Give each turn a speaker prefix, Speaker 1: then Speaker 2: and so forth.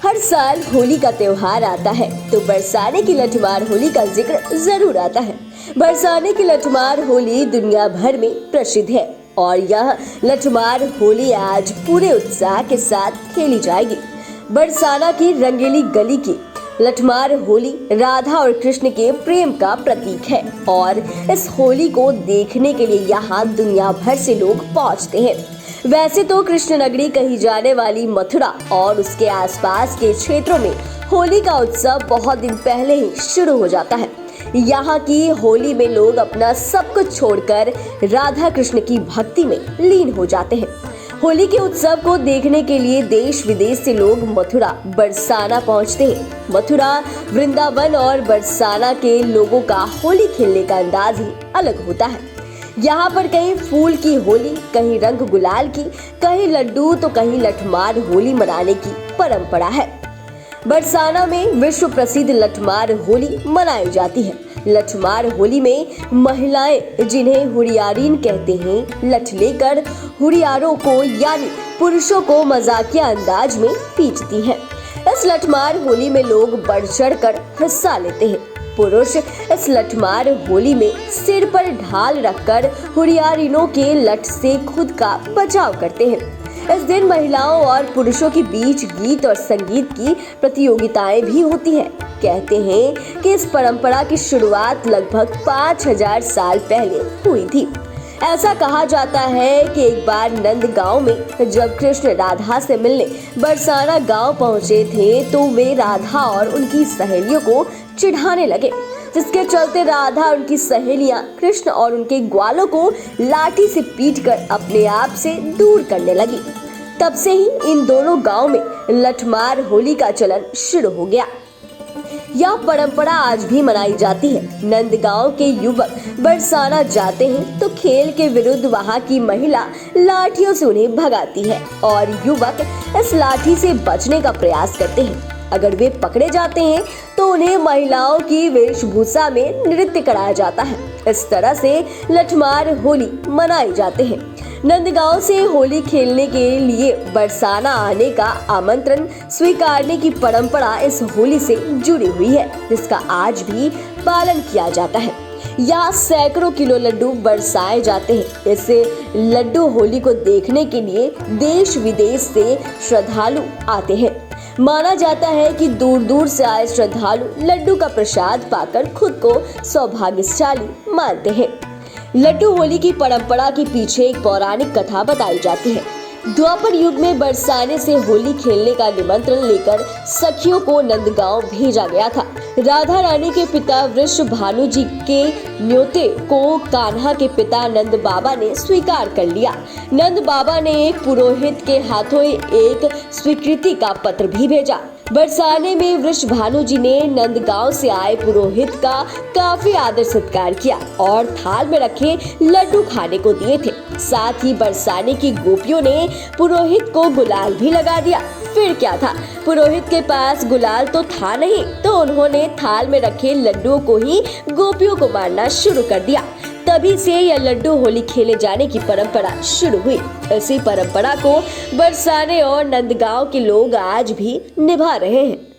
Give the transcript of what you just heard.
Speaker 1: हर साल होली का त्योहार आता है तो बरसाने की लठमार होली का जिक्र जरूर आता है। बरसाने की लठमार होली दुनिया भर में प्रसिद्ध है और यह लठमार होली आज पूरे उत्साह के साथ खेली जाएगी। बरसाना की रंगीली गली की लठमार होली राधा और कृष्ण के प्रेम का प्रतीक है और इस होली को देखने के लिए यहाँ दुनिया भर से लोग पहुँचते हैं। वैसे तो कृष्ण नगरी कही जाने वाली मथुरा और उसके आसपास के क्षेत्रों में होली का उत्सव बहुत दिन पहले ही शुरू हो जाता है। यहाँ की होली में लोग अपना सब कुछ छोड़कर राधा कृष्ण की भक्ति में लीन हो जाते हैं। होली के उत्सव को देखने के लिए देश विदेश से लोग मथुरा बरसाना पहुँचते हैं। मथुरा, वृंदावन और बरसाना के लोगों का होली खेलने का अंदाज ही अलग होता है। यहाँ पर कहीं फूल की होली, कहीं रंग गुलाल की, कहीं लड्डू तो कहीं लठमार होली मनाने की परंपरा है। बरसाना में विश्व प्रसिद्ध लठमार होली मनाई जाती है। लठमार होली में महिलाएं, जिन्हें हुरियारीन कहते हैं, लठ लेकर हुरियारों को यानी पुरुषों को मजाकिया अंदाज में पीटती हैं। इस लठमार होली में लोग बढ़ चढ़ कर हिस्सा लेते हैं। पुरुष इस लठमार होली में सिर पर ढाल रखकर हुरियारिनों के लठ से खुद का बचाव करते हैं। इस दिन महिलाओं और पुरुषों के बीच गीत और संगीत की प्रतियोगिताएं भी होती हैं। कहते हैं कि इस परंपरा की शुरुआत लगभग 5000 साल पहले हुई थी। ऐसा कहा जाता है कि एक बार नंद गांव में जब कृष्ण राधा से मिलने बरसाना गांव पहुंचे थे तो वे राधा और उनकी सहेलियों को चिढ़ाने लगे, जिसके चलते राधा और उनकी सहेलियां कृष्ण और उनके ग्वालों को लाठी से पीटकर अपने आप से दूर करने लगी। तब से ही इन दोनों गांव में लठमार होली का चलन शुरू हो गया। यह परंपरा आज भी मनाई जाती है। नंदगांव के युवक बरसाना जाते हैं तो खेल के विरुद्ध वहां की महिला लाठियों से उन्हें भगाती है और युवक इस लाठी से बचने का प्रयास करते हैं। अगर वे पकड़े जाते हैं तो उन्हें महिलाओं की वेशभूषा में नृत्य कराया जाता है। इस तरह से लठमार होली मनाई जाते हैं। नंदगांव से होली खेलने के लिए बरसाना आने का आमंत्रण स्वीकारने की परंपरा इस होली से जुड़ी हुई है, जिसका आज भी पालन किया जाता है। यहाँ सैकड़ों किलो लड्डू बरसाए जाते हैं। इस लड्डू होली को देखने के लिए देश विदेश से श्रद्धालु आते हैं। माना जाता है कि दूर दूर से आए श्रद्धालु लड्डू का प्रसाद पाकर खुद को सौभाग्यशाली मानते हैं। लड्डू होली की परंपरा के पीछे एक पौराणिक कथा बताई जाती है। द्वापर युग में बरसाने से होली खेलने का निमंत्रण लेकर सखियों को नंदगांव भेजा गया था। राधा रानी के पिता वृषभानु जी के न्योते को कान्हा के पिता नंद बाबा ने स्वीकार कर लिया। नंद बाबा ने एक पुरोहित के हाथों एक स्वीकृति का पत्र भी भेजा। बरसाने में वृषभानु जी ने नंदगांव से आए पुरोहित का काफी आदर सत्कार किया और थाल में रखे लड्डू खाने को दिए थे। साथ ही बरसाने की गोपियों ने पुरोहित को गुलाल भी लगा दिया। फिर क्या था, पुरोहित के पास गुलाल तो था नहीं, तो उन्होंने थाल में रखे लड्डुओं को ही गोपियों को मारना शुरू कर दिया। तभी से यह लड्डू होली खेले जाने की परंपरा शुरू हुई। इसी परंपरा को बरसाने और नंदगांव के लोग आज भी निभा रहे हैं।